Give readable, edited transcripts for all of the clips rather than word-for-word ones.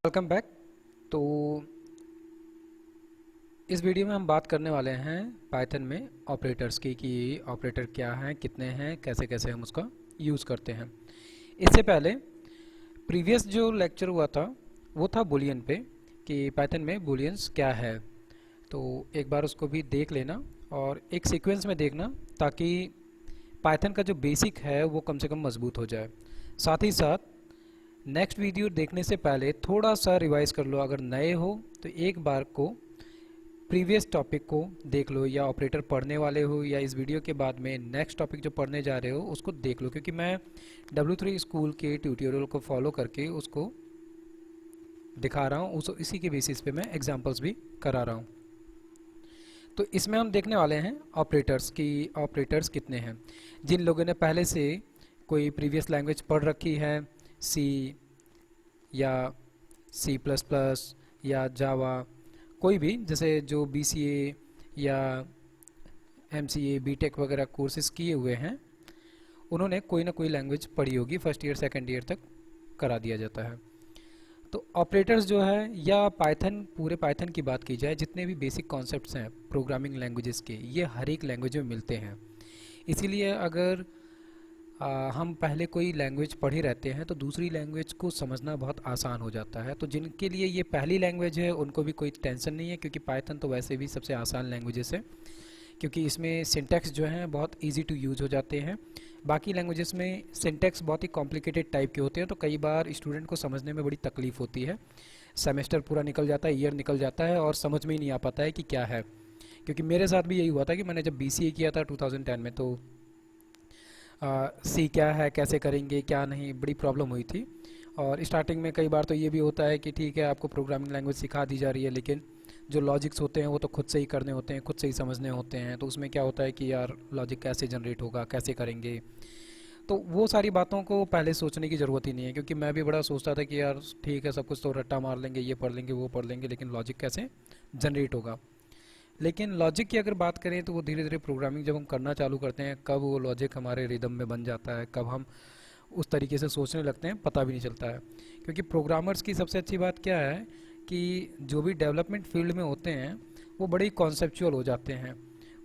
Welcome back. तो इस video में हम बात करने वाले हैं पाइथन में ऑपरेटर्स की कि ऑपरेटर क्या हैं, कितने हैं, कैसे कैसे हम उसका यूज़ करते हैं। इससे पहले प्रीवियस जो लेक्चर हुआ था वो था बूलियन पे कि पाइथन में बूलियंस क्या है। तो एक बार उसको भी देख लेना और एक सीक्वेंस में देखना ताकि पाइथन का जो बेसिक है वो कम से कम मजबूत हो जाए। साथ ही साथ नेक्स्ट वीडियो देखने से पहले थोड़ा सा रिवाइज कर लो। अगर नए हो तो एक बार को प्रीवियस टॉपिक को देख लो, या ऑपरेटर पढ़ने वाले हो या इस वीडियो के बाद में नेक्स्ट टॉपिक जो पढ़ने जा रहे हो उसको देख लो, क्योंकि मैं W3 स्कूल के ट्यूटोरियल को फॉलो करके उसको दिखा रहा हूँ। इसी के बेसिस पे मैं एग्जांपल्स भी करा रहा हूँ। तो इसमें हम देखने वाले हैं ऑपरेटर्स की ऑपरेटर्स कितने हैं। जिन लोगों ने पहले से कोई प्रीवियस लैंग्वेज पढ़ रखी है, सी या C++ या जावा, कोई भी, जैसे जो BCA या MCA बीटेक वगैरह कोर्सेज किए हुए हैं, उन्होंने कोई ना कोई लैंग्वेज पढ़ी होगी। फर्स्ट ईयर सेकंड ईयर तक करा दिया जाता है। तो ऑपरेटर्स जो है, या पाइथन, पूरे पाइथन की बात की जाए, जितने भी बेसिक कॉन्सेप्ट्स हैं प्रोग्रामिंग लैंग्वेजेस के, ये हर एक लैंग्वेज में मिलते हैं। इसीलिए अगर हम पहले कोई लैंग्वेज पढ़े रहते हैं तो दूसरी लैंग्वेज को समझना बहुत आसान हो जाता है। तो जिनके लिए ये पहली लैंग्वेज है उनको भी कोई टेंशन नहीं है, क्योंकि पाइथन तो वैसे भी सबसे आसान लैंग्वेजेस है, क्योंकि इसमें सिंटैक्स जो हैं बहुत इजी टू यूज़ हो जाते हैं। बाकी लैंग्वेजेस में सिंटैक्स बहुत ही कॉम्प्लिकेटेड टाइप के होते हैं, तो कई बार स्टूडेंट को समझने में बड़ी तकलीफ होती है। सेमेस्टर पूरा निकल जाता है, ईयर निकल जाता है और समझ में ही नहीं आ पाता है कि क्या है। क्योंकि मेरे साथ भी यही हुआ था कि मैंने जब BCA किया था 2010 में, तो सी क्या है, कैसे करेंगे, क्या नहीं, बड़ी प्रॉब्लम हुई थी। और स्टार्टिंग में कई बार तो ये भी होता है कि ठीक है आपको प्रोग्रामिंग लैंग्वेज सिखा दी जा रही है, लेकिन जो लॉजिक्स होते हैं वो तो खुद से ही करने होते हैं, खुद से ही समझने होते हैं। तो उसमें क्या होता है कि यार लॉजिक कैसे जनरेट होगा, कैसे करेंगे, तो वो सारी बातों को पहले सोचने की ज़रूरत ही नहीं है। क्योंकि मैं भी बड़ा सोचता था कि यार ठीक है, सब कुछ तो रट्टा मार लेंगे, ये पढ़ लेंगे वो पढ़ लेंगे, लेकिन लॉजिक कैसे जनरेट होगा। लेकिन लॉजिक की अगर बात करें तो वो धीरे धीरे प्रोग्रामिंग जब हम करना चालू करते हैं, कब वो लॉजिक हमारे रिदम में बन जाता है, कब हम उस तरीके से सोचने लगते हैं, पता भी नहीं चलता है। क्योंकि प्रोग्रामर्स की सबसे अच्छी बात क्या है कि जो भी डेवलपमेंट फील्ड में होते हैं वो बड़े कॉन्सेप्चुअल हो जाते हैं।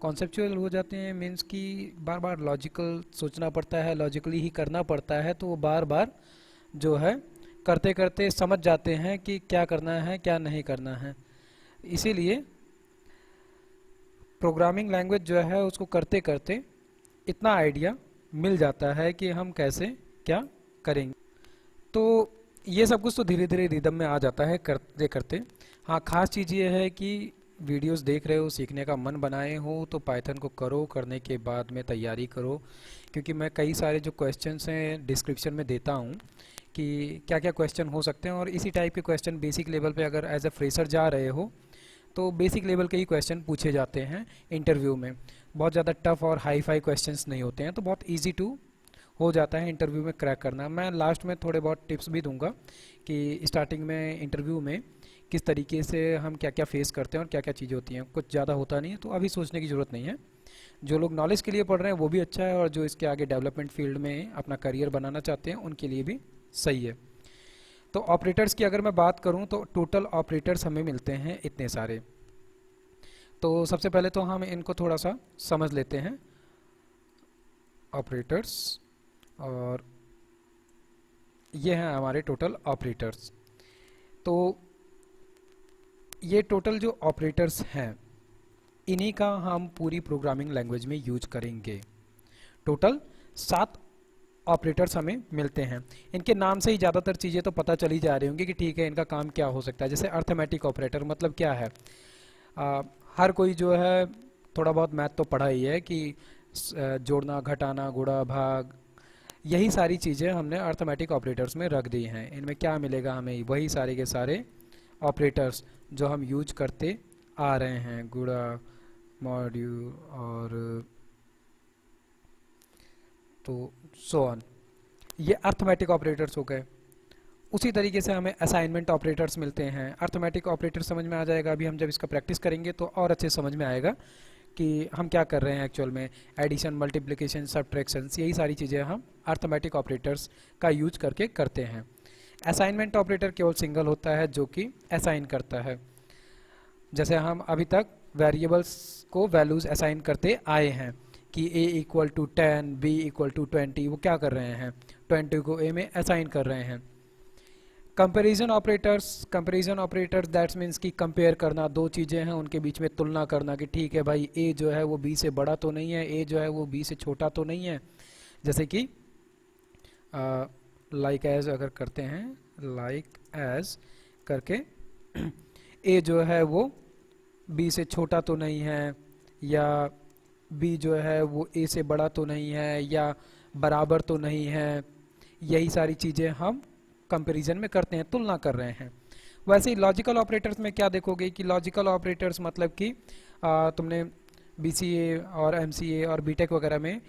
कॉन्सेप्चुअल हो जाते हैं मीन्स कि बार बार लॉजिकल सोचना पड़ता है, लॉजिकली ही करना पड़ता है। तो वो बार बार जो है करते करते समझ जाते हैं कि क्या करना है क्या नहीं करना है। इसीलिए प्रोग्रामिंग लैंग्वेज जो है उसको करते करते इतना आइडिया मिल जाता है कि हम कैसे क्या करेंगे। तो ये सब कुछ तो धीरे धीरे रिदम में आ जाता है करते करते। हाँ, खास चीज़ ये है कि वीडियोस देख रहे हो, सीखने का मन बनाए हो तो पाइथन को करो, करने के बाद में तैयारी करो। क्योंकि मैं कई सारे जो क्वेश्चंस हैं डिस्क्रिप्शन में देता हूँ कि क्या क्या क्वेश्चन हो सकते हैं, और इसी टाइप के क्वेश्चन बेसिक लेवल पे अगर एज ए फ्रेशर जा रहे हो तो बेसिक लेवल के ही क्वेश्चन पूछे जाते हैं इंटरव्यू में। बहुत ज़्यादा टफ और हाई फाई क्वेश्चंस नहीं होते हैं, तो बहुत इजी टू हो जाता है इंटरव्यू में क्रैक करना। मैं लास्ट में थोड़े बहुत टिप्स भी दूंगा कि स्टार्टिंग में इंटरव्यू में किस तरीके से हम क्या क्या फेस करते हैं और क्या क्या चीज़ें होती हैं। कुछ ज़्यादा होता नहीं है, तो अभी सोचने की ज़रूरत नहीं है। जो लोग नॉलेज के लिए पढ़ रहे हैं वो भी अच्छा है, और जो इसके आगे डेवलपमेंट फील्ड में अपना करियर बनाना चाहते हैं उनके लिए भी सही है। तो ऑपरेटर्स की अगर मैं बात करूं तो टोटल ऑपरेटर्स हमें मिलते हैं इतने सारे। तो सबसे पहले तो हम इनको थोड़ा सा समझ लेते हैं ऑपरेटर्स, और ये हैं हमारे टोटल ऑपरेटर्स। तो ये टोटल जो ऑपरेटर्स हैं इन्हीं का हम पूरी प्रोग्रामिंग लैंग्वेज में यूज करेंगे। टोटल 7 ऑपरेटर्स हमें मिलते हैं। इनके नाम से ही ज़्यादातर चीज़ें तो पता चली जा रही होंगी कि ठीक है इनका काम क्या हो सकता है। जैसे अर्थमेटिक ऑपरेटर मतलब क्या है, हर कोई जो है थोड़ा बहुत मैथ तो पढ़ा ही है कि जोड़ना, घटाना, गुणा, भाग, यही सारी चीज़ें हमने अर्थमेटिक ऑपरेटर्स में रख दी हैं। इनमें क्या मिलेगा हमें, वही सारे के सारे ऑपरेटर्स जो हम यूज करते आ रहे हैं, गुणा, मॉड्यूल और तो सो ऑन, ये अर्थमेटिक ऑपरेटर्स हो गए। उसी तरीके से हमें असाइनमेंट ऑपरेटर्स मिलते हैं। अर्थमेटिक ऑपरेटर समझ में आ जाएगा, अभी हम जब इसका प्रैक्टिस करेंगे तो और अच्छे समझ में आएगा कि हम क्या कर रहे हैं एक्चुअल में। एडिशन, मल्टीप्लिकेशन, सब्ट्रैक्शन, यही सारी चीज़ें हम अर्थमेटिक ऑपरेटर्स का यूज करके करते हैं। असाइनमेंट ऑपरेटर केवल सिंगल होता है जो कि असाइन करता है। जैसे हम अभी तक वेरिएबल्स को वैल्यूज असाइन करते आए हैं कि a equal to 10, b equal to 20, वो क्या कर रहे हैं, 20 को a में असाइन कर रहे हैं। कंपैरिजन ऑपरेटर्स दैट्स मीन्स कि कंपेयर करना, दो चीज़ें हैं उनके बीच में तुलना करना कि ठीक है भाई a जो है वो b से बड़ा तो नहीं है, a जो है वो b से छोटा तो नहीं है। जैसे कि लाइक एज अगर करते हैं, लाइक एज करके a जो है वो b से छोटा तो नहीं है, या b जो है वो a से बड़ा तो नहीं है, या बराबर तो नहीं है। यही सारी चीज़ें हम कंपैरिजन में करते हैं, तुलना कर रहे हैं। वैसे ही लॉजिकल ऑपरेटर्स में क्या देखोगे कि लॉजिकल ऑपरेटर्स मतलब कि तुमने बीसीए और एमसीए और बीटेक वगैरह में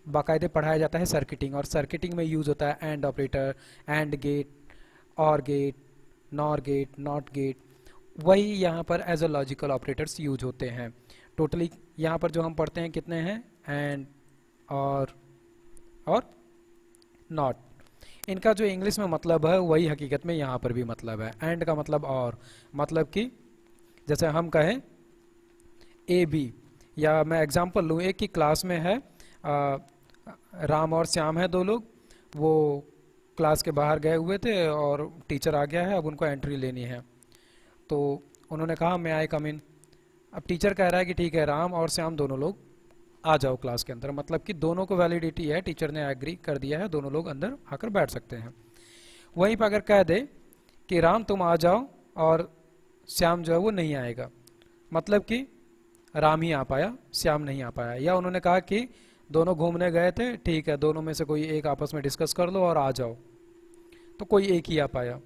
बाकायदे पढ़ाया जाता है सर्किटिंग, और सर्किटिंग में यूज़ होता है and operator, and gate, or gate, nor gate, not gate. वही यहाँ पर as a logical operators use होते हैं। टोटली यहाँ पर जो हम पढ़ते हैं कितने हैं, एंड, और नॉट। इनका जो इंग्लिश में मतलब है वही हकीकत में यहाँ पर भी मतलब है। एंड का मतलब और, मतलब कि जैसे हम कहें ए बी, या मैं एग्जांपल लूँ, एक की क्लास में है राम और श्याम है, दो लोग, वो क्लास के बाहर गए हुए थे और टीचर आ गया है, अब उनको एंट्री लेनी है। तो उन्होंने कहा मैं आई कम इन। अब टीचर कह रहा है कि ठीक है राम और श्याम दोनों लोग आ जाओ क्लास के अंदर, मतलब कि दोनों को वैलिडिटी है, टीचर ने एग्री कर दिया है, दोनों लोग अंदर आकर बैठ सकते हैं। वहीं पर अगर कह दे कि राम तुम आ जाओ और श्याम जो है वो नहीं आएगा, मतलब कि राम ही आ पाया, श्याम नहीं आ पाया। या उन्होंने कहा कि दोनों घूमने गए थे, ठीक है दोनों में से कोई एक आपस में डिस्कस कर लो और आ जाओ, तो कोई एक ही आ पाया।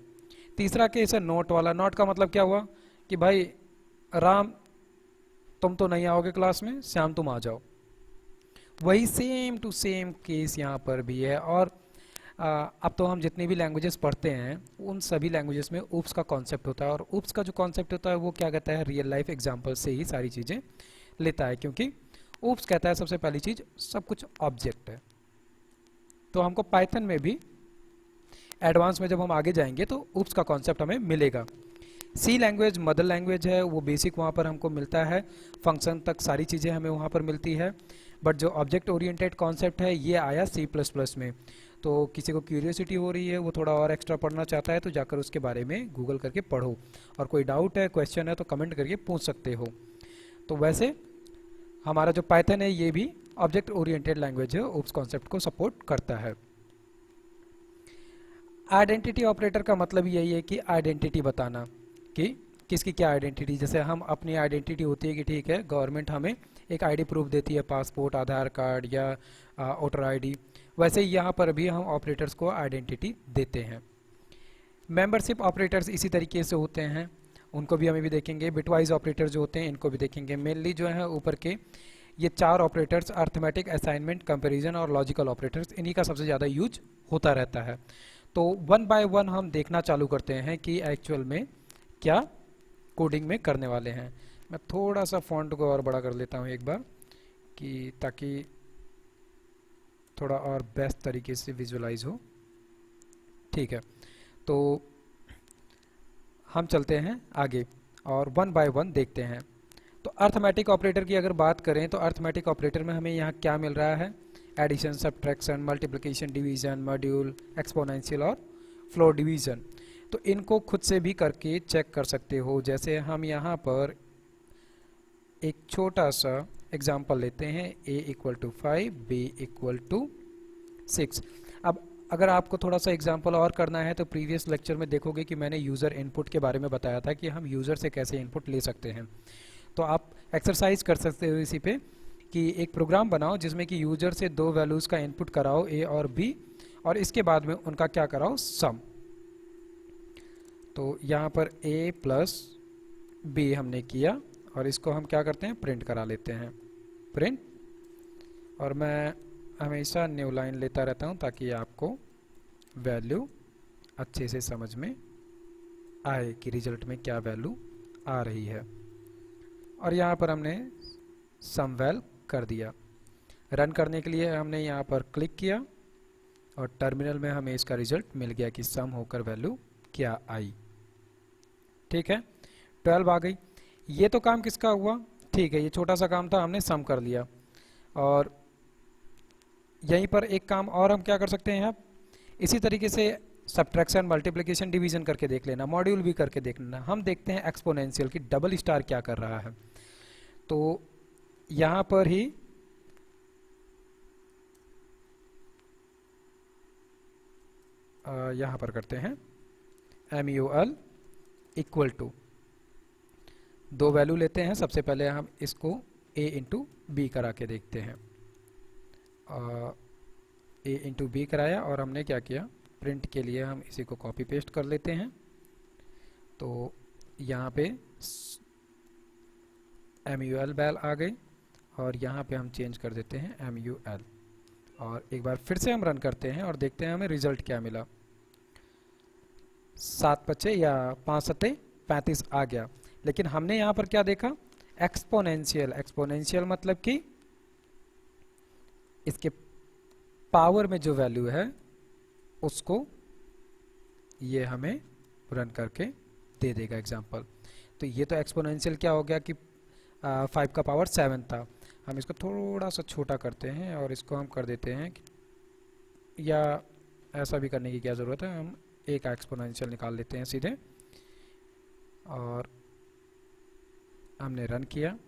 तीसरा केस है नोट वाला। नोट का मतलब क्या हुआ कि भाई राम तुम तो नहीं आओगे क्लास में, श्याम तुम आ जाओ। वही सेम टू सेम केस यहाँ पर भी है। और अब तो हम जितनी भी लैंग्वेजेस पढ़ते हैं उन सभी लैंग्वेजेस में ऊप्स का कॉन्सेप्ट होता है, और ऊप्स का जो कॉन्सेप्ट होता है वो क्या कहता है, रियल लाइफ एग्जांपल से ही सारी चीज़ें लेता है, क्योंकि ऊप्स कहता है सबसे पहली चीज़ सब कुछ ऑब्जेक्ट है। तो हमको पाइथन में भी एडवांस में जब हम आगे जाएंगे तो ऊप्स का कॉन्सेप्ट हमें मिलेगा। सी लैंग्वेज मदर लैंग्वेज है, वो बेसिक वहाँ पर हमको मिलता है, फंक्शन तक सारी चीज़ें हमें वहाँ पर मिलती है। बट जो ऑब्जेक्ट ओरिएंटेड कॉन्सेप्ट है ये आया सी प्लस प्लस में। तो किसी को क्यूरियोसिटी हो रही है, वो थोड़ा और एक्स्ट्रा पढ़ना चाहता है, तो जाकर उसके बारे में गूगल करके पढ़ो, और कोई डाउट है, क्वेश्चन है तो कमेंट करके पूछ सकते हो। तो वैसे हमारा जो पाइथन है ये भी ऑब्जेक्ट ओरिएंटेड लैंग्वेज है, ऊप्स कॉन्सेप्ट को सपोर्ट करता है। आइडेंटिटी ऑपरेटर का मतलब यही है कि आइडेंटिटी बताना कि किसकी क्या आइडेंटिटी। जैसे हम अपनी आइडेंटिटी होती है कि ठीक है गवर्नमेंट हमें एक आईडी प्रूफ देती है, पासपोर्ट, आधार कार्ड या वोटर आईडी, वैसे ही यहाँ पर भी हम ऑपरेटर्स को आइडेंटिटी देते हैं। मेंबरशिप ऑपरेटर्स इसी तरीके से होते हैं, उनको भी हमें भी देखेंगे। बिटवाइज ऑपरेटर जो होते हैं इनको भी देखेंगे। मेनली जो है ऊपर के ये चार ऑपरेटर्स, अर्थमेटिक, असाइनमेंट, कंपैरिजन और लॉजिकल ऑपरेटर्स, इन्हीं का सबसे ज़्यादा यूज होता रहता है। तो वन बाय वन हम देखना चालू करते हैं कि एक्चुअल में क्या कोडिंग में करने वाले हैं। मैं थोड़ा सा फॉन्ट को और बड़ा कर लेता हूँ एक बार, कि ताकि थोड़ा और बेस्ट तरीके से विजुअलाइज हो। ठीक है, तो हम चलते हैं आगे और वन बाय वन देखते हैं। तो अर्थमेटिक ऑपरेटर की अगर बात करें तो अर्थमेटिक ऑपरेटर में हमें यहाँ क्या मिल रहा है, addition, subtraction, multiplication, division, module, exponential और फ्लोर डिवीजन। तो इनको खुद से भी करके चेक कर सकते हो। जैसे हम यहाँ पर एक छोटा सा एग्जांपल लेते हैं, a equal to 5, b equal to 6। अब अगर आपको थोड़ा सा एग्जांपल और करना है तो प्रीवियस लेक्चर में देखोगे कि मैंने यूज़र इनपुट के बारे में बताया था कि हम यूज़र से कैसे इनपुट ले सकते हैं। तो आप एक्सरसाइज कर सकते हो इसी पे कि एक प्रोग्राम बनाओ जिसमें कि यूज़र से दो वैल्यूज़ का इनपुट कराओ, a और b, और इसके बाद में उनका क्या कराओ, सम। तो यहाँ पर a प्लस b हमने किया और इसको हम क्या करते हैं, प्रिंट करा लेते हैं, प्रिंट। और मैं हमेशा न्यू लाइन लेता रहता हूँ ताकि आपको वैल्यू अच्छे से समझ में आए कि रिजल्ट में क्या वैल्यू आ रही है। और यहाँ पर हमने सम वैल कर दिया। रन करने के लिए हमने यहाँ पर क्लिक किया और टर्मिनल में हमें इसका रिजल्ट मिल गया कि सम होकर वैल्यू क्या आई। ठीक है, 12 आ गई। ये तो काम किसका हुआ, ठीक है, ये छोटा सा काम था, हमने सम कर लिया। और यहीं पर एक काम और हम क्या कर सकते हैं, आप इसी तरीके से सब्ट्रैक्शन, मल्टीप्लिकेशन, डिवीजन करके देख लेना, मॉड्यूल भी करके देख लेना। हम देखते हैं एक्सपोनेंशियल की डबल स्टार क्या कर रहा है। तो यहाँ पर ही यहाँ पर करते हैं MUL इक्वल टू, दो वैल्यू लेते हैं। सबसे पहले हम इसको A इंटू बी करा के देखते हैं। A इंटू बी कराया और हमने क्या किया, प्रिंट के लिए हम इसी को कॉपी पेस्ट कर लेते हैं। तो यहाँ पे MUL बैल आ गई और यहाँ पे हम चेंज कर देते हैं MUL। और एक बार फिर से हम रन करते हैं और देखते हैं हमें रिजल्ट क्या मिला। 7 बचे या 5 सत्ते 35 आ गया। लेकिन हमने यहाँ पर क्या देखा, एक्सपोनेंशियल। एक्सपोनेंशियल मतलब कि इसके पावर में जो वैल्यू है उसको ये हमें रन करके दे देगा एग्जाम्पल। तो ये तो एक्सपोनेंशियल क्या हो गया कि 5 का पावर 7 था। हम इसको थोड़ा सा छोटा करते हैं और इसको हम कर देते हैं या ऐसा भी करने की क्या ज़रूरत है, हम एक एक्सपोनेंशियल निकाल लेते हैं सीधे। और हमने रन किया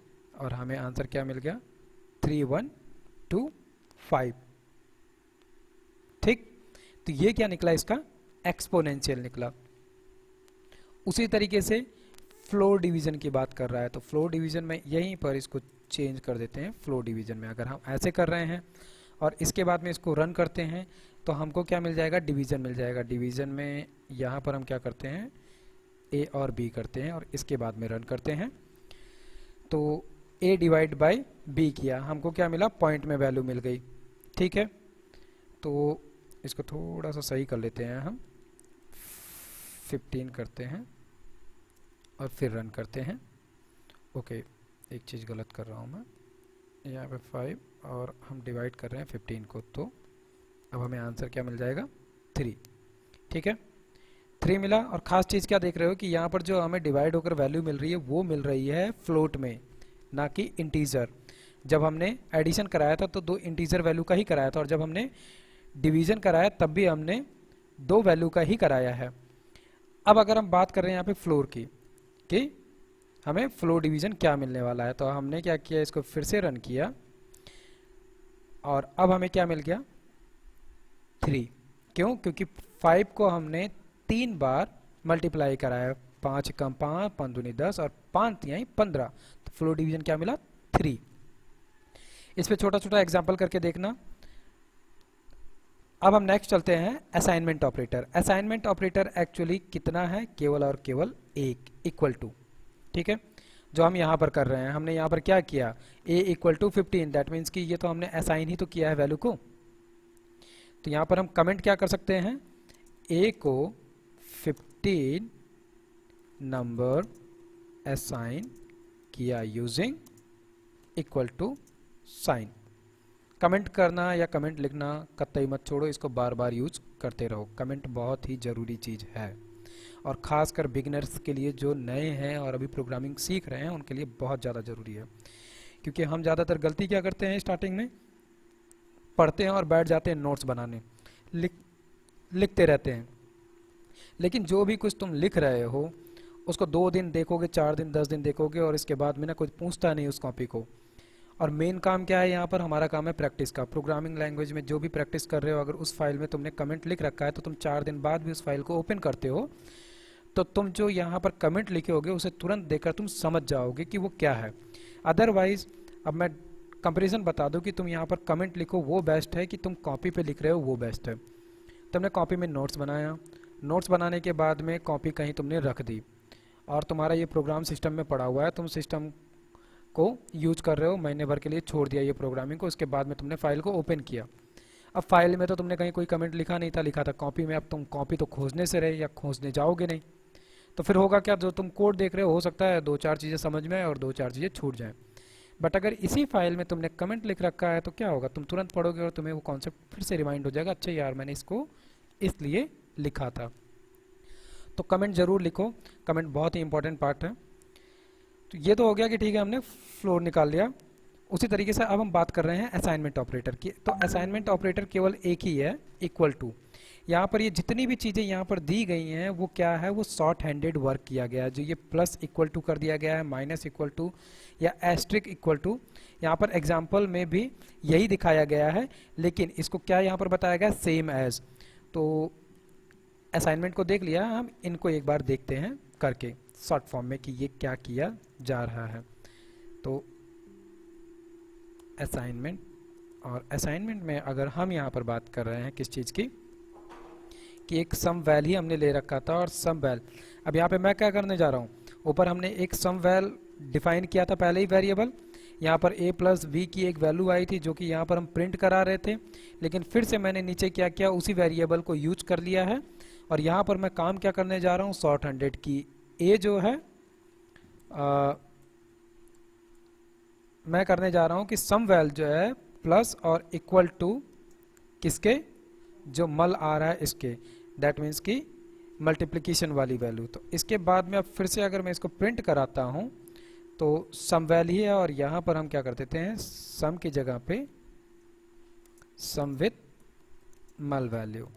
और हमें आंसर क्या मिल गया, 3125। ठीक, तो ये क्या निकला, इसका एक्सपोनेंशियल निकला। उसी तरीके से फ्लोर डिवीजन की बात कर रहा है, तो फ्लोर डिवीजन में यहीं पर इसको चेंज कर देते हैं। फ्लोर डिवीजन में अगर हम ऐसे कर रहे हैं और इसके बाद में इसको रन करते हैं तो हमको क्या मिल जाएगा, डिवीजन मिल जाएगा। डिवीजन में यहाँ पर हम क्या करते हैं, A और B करते हैं और इसके बाद में रन करते हैं। तो A डिवाइड बाई B किया, हमको क्या मिला, पॉइंट में वैल्यू मिल गई। ठीक है, तो इसको थोड़ा सा सही कर लेते हैं हम, 15 करते हैं और फिर रन करते हैं। ओके, एक चीज़ गलत कर रहा हूँ मैं, यहाँ पे 5 और हम डिवाइड कर रहे हैं 15 को, तो अब हमें आंसर क्या मिल जाएगा, 3। ठीक है, 3 मिला। और ख़ास चीज़ क्या देख रहे हो कि यहाँ पर जो हमें डिवाइड होकर वैल्यू मिल रही है वो मिल रही है फ्लोट में, ना कि इंटीजर। जब हमने एडिशन कराया था तो 2 इंटीजर वैल्यू का ही कराया था, और जब हमने डिवीज़न कराया तब भी हमने 2 वैल्यू का ही कराया है। अब अगर हम बात कर रहे हैं यहाँ पे फ्लोर की कि हमें फ्लोर डिवीज़न क्या मिलने वाला है, तो हमने क्या किया, इसको फिर से रन किया और अब हमें क्या मिल गया, 3। क्यों, क्योंकि 5 को हमने 3 बार मल्टीप्लाई कराया, 5 कम 5, 5 दूनी 10 और 5 तिहाई 15, तो फ्लोर डिवीजन क्या मिला, 3। इस पे छोटा छोटा एग्जाम्पल करके देखना। अब हम नेक्स्ट चलते हैं assignment operator. Assignment operator actually कितना है, केवल और केवल 1, इक्वल टू। ठीक है, जो हम यहाँ पर कर रहे हैं, हमने यहाँ पर क्या किया, A equal to 15, that means कि ये तो हमने असाइन ही तो किया है वैल्यू को। तो यहाँ पर हम कमेंट क्या कर सकते हैं, A को 15 नंबर असाइन किया using equal to sign. Comment करना या कमेंट लिखना कतई मत छोड़ो, इसको बार बार यूज करते रहो। कमेंट बहुत ही ज़रूरी चीज़ है, और ख़ासकर बिगिनर्स के लिए जो नए हैं और अभी प्रोग्रामिंग सीख रहे हैं उनके लिए बहुत ज़्यादा ज़रूरी है। क्योंकि हम ज़्यादातर गलती क्या करते हैं, स्टार्टिंग में पढ़ते हैं और बैठ जाते हैं नोट्स बनाने, लिखते रहते हैं। लेकिन जो भी कुछ तुम लिख रहे हो उसको 2 दिन देखोगे, 4 दिन, 10 दिन देखोगे और इसके बाद में ना कोई पूछता नहीं उस कॉपी को। और मेन काम क्या है यहाँ पर, हमारा काम है प्रैक्टिस का। प्रोग्रामिंग लैंग्वेज में जो भी प्रैक्टिस कर रहे हो, अगर उस फाइल में तुमने कमेंट लिख रखा है तो तुम 4 दिन बाद भी उस फाइल को ओपन करते हो तो तुम जो यहाँ पर कमेंट लिखे होगे उसे तुरंत देखकर तुम समझ जाओगे कि वो क्या है। अदरवाइज अब मैं कंपैरिजन बता दूं कि तुम यहाँ पर कमेंट लिखो वो बेस्ट है कि तुम कॉपी पे लिख रहे हो वो बेस्ट है। तुमने कॉपी में नोट्स बनाया, नोट्स बनाने के बाद में कॉपी कहीं तुमने रख दी और तुम्हारा ये प्रोग्राम सिस्टम में पड़ा हुआ है, तुम सिस्टम को यूज कर रहे हो, महीने भर के लिए छोड़ दिया ये प्रोग्रामिंग को, उसके बाद में तुमने फाइल को ओपन किया। अब फाइल में तो तुमने कहीं कोई कमेंट लिखा नहीं था, लिखा था कॉपी में। अब तुम कॉपी तो खोजने से रहे या खोजने जाओगे नहीं, तो फिर होगा क्या, जो तुम कोड देख रहे हो सकता है 2-4 चीज़ें समझ में आए और 2-4 चीज़ें छूट जाएं। बट अगर इसी फाइल में तुमने कमेंट लिख रखा है तो क्या होगा, तुम तुरंत पढ़ोगे और तुम्हें वो कॉन्सेप्ट फिर से रिमाइंड हो जाएगा, अच्छा यार मैंने इसको इसलिए लिखा था। तो कमेंट ज़रूर लिखो, कमेंट बहुत ही इंपॉर्टेंट पार्ट है। तो ये तो हो गया कि ठीक है हमने फ्लोर निकाल लिया। उसी तरीके से अब हम बात कर रहे हैं असाइनमेंट ऑपरेटर की। तो असाइनमेंट ऑपरेटर केवल एक ही है, इक्वल टू। यहाँ पर ये जितनी भी चीज़ें यहाँ पर दी गई हैं वो क्या है, वो शॉर्ट हैंडेड वर्क किया गया है। जो ये प्लस इक्वल टू कर दिया गया है, माइनस इक्वल टू या एस्ट्रिक इक्वल टू, यहाँ पर एग्जाम्पल में भी यही दिखाया गया है, लेकिन इसको क्या यहाँ पर बताया गया, सेम एज। तो असाइनमेंट को देख लिया, हम इनको एक बार देखते हैं करके शॉर्ट फॉर्म में कि ये क्या किया जा रहा है। तो असाइनमेंट, और असाइनमेंट में अगर हम यहाँ पर बात कर रहे हैं किस चीज़ की, कि एक सम वैल ही हमने ले रखा था, और सम वैल अब यहाँ पे मैं क्या करने जा रहा हूँ, ऊपर हमने एक सम वैल डिफाइन किया था पहले ही वेरिएबल, यहाँ पर a प्लस वी की एक वैल्यू आई थी जो कि यहाँ पर हम प्रिंट करा रहे थे, लेकिन फिर से मैंने नीचे क्या किया, उसी वेरिएबल को यूज कर लिया है। और यहाँ पर मैं काम क्या करने जा रहा हूँ, शॉर्ट हैंडेड की a जो है मैं करने जा रहा हूँ कि सम वैल जो है प्लस और इक्वल टू किसके, जो मल आ रहा है इसके, दैट मीन्स की मल्टीप्लिकेशन वाली वैल्यू। तो इसके बाद में अब फिर से अगर मैं इसको प्रिंट कराता हूँ तो सम वैल ही है, और यहाँ पर हम क्या कर देते हैं, सम की जगह पे सम विथ मल वैल्यू।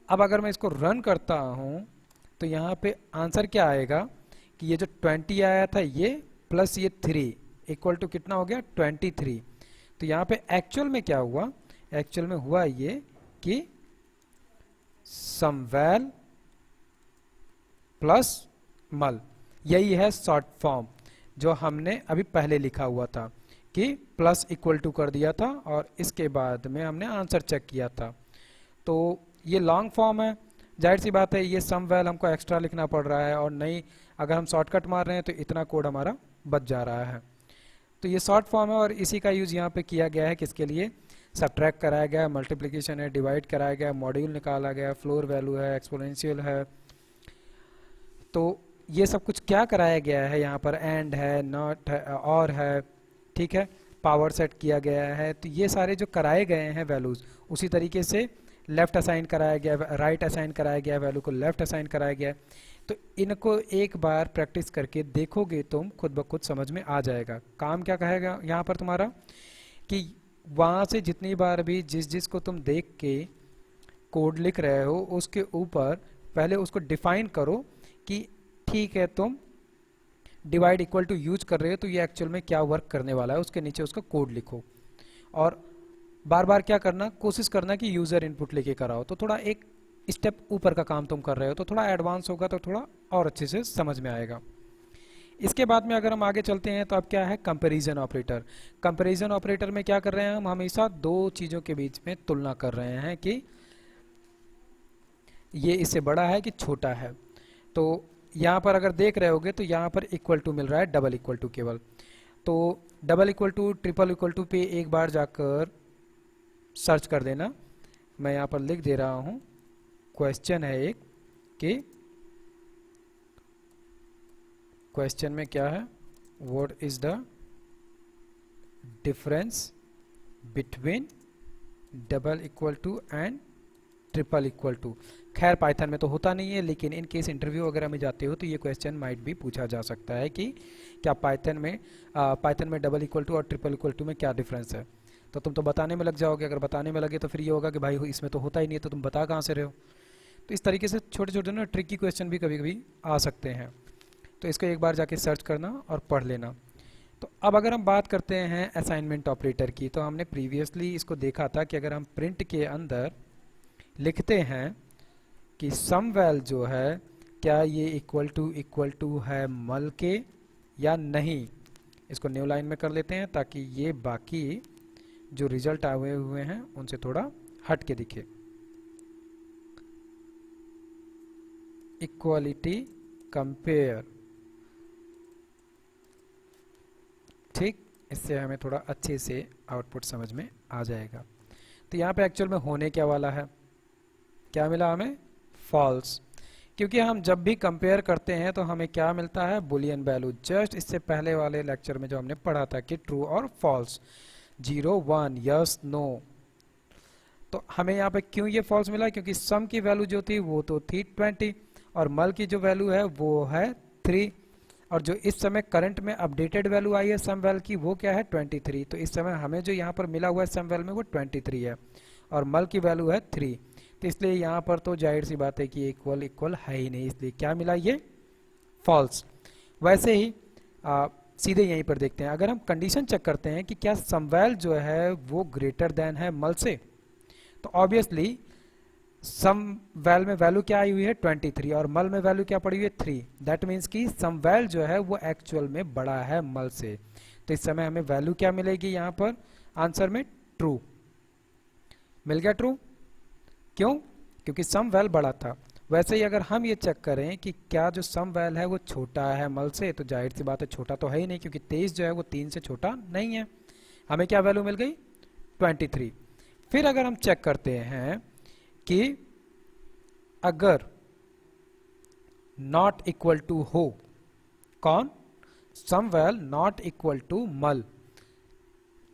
अब अगर मैं इसको रन करता हूँ तो यहाँ पे आंसर क्या आएगा कि ये जो 20 आया था ये प्लस ये 3 इक्वल टू कितना हो गया, 23। तो यहाँ पे एक्चुअल में क्या हुआ, एक्चुअल में हुआ ये कि सम वैल प्लस मल, यही है शॉर्ट फॉर्म जो हमने अभी पहले लिखा हुआ था कि प्लस इक्वल टू कर दिया था और इसके बाद में हमने आंसर चेक किया था। तो ये लॉन्ग फॉर्म है, जाहिर सी बात है ये सम वैल हमको एक्स्ट्रा लिखना पड़ रहा है, और नहीं अगर हम शॉर्टकट मार रहे हैं तो इतना कोड हमारा बच जा रहा है। तो ये शॉर्ट फॉर्म है और इसी का यूज़ यहाँ पे किया गया है, किसके लिए, सब्ट्रैक्ट कराया गया है, मल्टीप्लिकेशन है, डिवाइड कराया गया, मॉड्यूल निकाला गया, फ्लोर वैल्यू है, एक्सपोनेंशियल है। तो ये सब कुछ क्या कराया गया है, यहाँ पर एंड है, नॉट है, और है, ठीक है, पावर सेट किया गया है। तो ये सारे जो कराए गए हैं वैल्यूज़, उसी तरीके से लेफ्ट असाइन कराया गया, राइट असाइन कराया गया, वैल्यू को लेफ्ट असाइन कराया गया। तो इनको एक बार प्रैक्टिस करके देखोगे तुम, खुद ब खुद समझ में आ जाएगा। काम क्या कहेगा यहाँ पर तुम्हारा कि वहाँ से जितनी बार भी जिस को तुम देख के कोड लिख रहे हो उसके ऊपर पहले उसको डिफाइन करो कि ठीक है तुम डिवाइड इक्वल टू यूज कर रहे हो तो ये एक्चुअल में क्या वर्क करने वाला है, उसके नीचे उसका कोड लिखो। और बार बार क्या करना, कोशिश करना कि यूज़र इनपुट लेके कराओ। तो थोड़ा एक स्टेप ऊपर का काम तुम कर रहे हो तो थोड़ा एडवांस होगा, तो थोड़ा और अच्छे से समझ में आएगा। इसके बाद में अगर हम आगे चलते हैं तो अब क्या है, कंपैरिजन ऑपरेटर। कंपैरिजन ऑपरेटर में क्या कर रहे हैं, हम हमेशा दो चीज़ों के बीच में तुलना कर रहे हैं कि ये इससे बड़ा है कि छोटा है। तो यहाँ पर अगर देख रहे होगे तो यहाँ पर इक्वल टू मिल रहा है, डबल इक्वल टू केवल। तो double equal to, triple equal to पे एक बार जाकर सर्च कर देना। मैं यहाँ पर लिख दे रहा हूँ, क्वेश्चन है एक कि क्वेश्चन में क्या है, what is the difference between double equal to and triple equal to. खैर पाइथन में तो होता नहीं है, लेकिन इन केस इंटरव्यू वगैरह में जाते हो तो ये क्वेश्चन माइट भी पूछा जा सकता है कि क्या पाइथन में डबल इक्वल टू और ट्रिपल इक्वल टू में क्या डिफरेंस है। तो तुम तो बताने में लग जाओगे, अगर बताने में लगे तो फिर ये होगा कि भाई इसमें तो होता ही नहीं है, तो तुम बता कहाँ से रहे हो। तो इस तरीके से छोटे छोटे ना ट्रिकी क्वेश्चन भी कभी कभी आ सकते हैं। तो इसको एक बार जाके सर्च करना और पढ़ लेना। तो अब अगर हम बात करते हैं असाइनमेंट ऑपरेटर की, तो हमने प्रीवियसली इसको देखा था कि अगर हम प्रिंट के अंदर लिखते हैं कि सम वैल जो है क्या ये इक्वल टू है मल के या नहीं। इसको न्यू लाइन में कर लेते हैं ताकि ये बाकी जो रिजल्ट आए हुए हैं उनसे थोड़ा हट के दिखे। इक्वालिटी कंपेयर, ठीक, इससे हमें थोड़ा अच्छे से आउटपुट समझ में आ जाएगा। तो यहाँ पे एक्चुअल में होने क्या वाला है, क्या मिला हमें, फॉल्स। क्योंकि हम जब भी कंपेयर करते हैं तो हमें क्या मिलता है, बुलियन वैल्यू। जस्ट इससे पहले वाले लेक्चर में जो हमने पढ़ा था कि ट्रू और फॉल्स, 0 1, यस नो। तो हमें यहाँ पे क्यों ये फॉल्स मिला, क्योंकि सम की वैल्यू जो थी वो तो थी 20 और मल की जो वैल्यू है वो है 3, और जो इस समय करंट में अपडेटेड वैल्यू आई है सम वैल की वो क्या है 23। तो इस समय हमें जो यहाँ पर मिला हुआ है सम वैल में वो 23 है और मल की वैल्यू है 3। तो इसलिए यहाँ पर तो जाहिर सी बात है कि इक्वल इक्वल है ही नहीं, इसलिए क्या मिला ये फॉल्स। वैसे ही सीधे यहीं पर देखते हैं, अगर हम कंडीशन चेक करते हैं कि क्या सम वैल जो है वो ग्रेटर देन है मल से, तो ऑब्वियसली सम वैल में वैल्यू क्या आई हुई है 23 और मल में वैल्यू क्या पड़ी हुई है 3। दैट मीन्स कि सम वैल जो है वो एक्चुअल में बड़ा है मल से। तो इस समय हमें वैल्यू क्या मिलेगी यहाँ पर आंसर में ट्रू मिल गया, ट्रू। क्यों? क्योंकि सम वैल बड़ा था। वैसे ही अगर हम ये चेक करें कि क्या जो सम वैल है वो छोटा है मल से, तो जाहिर सी बात है छोटा तो है ही नहीं, क्योंकि 23 जो है वो 3 से छोटा नहीं है। हमें क्या वैल्यू मिल गई 23। फिर अगर हम चेक करते हैं कि अगर नॉट इक्वल टू हो, कौन? सम वैल नॉट इक्वल टू मल,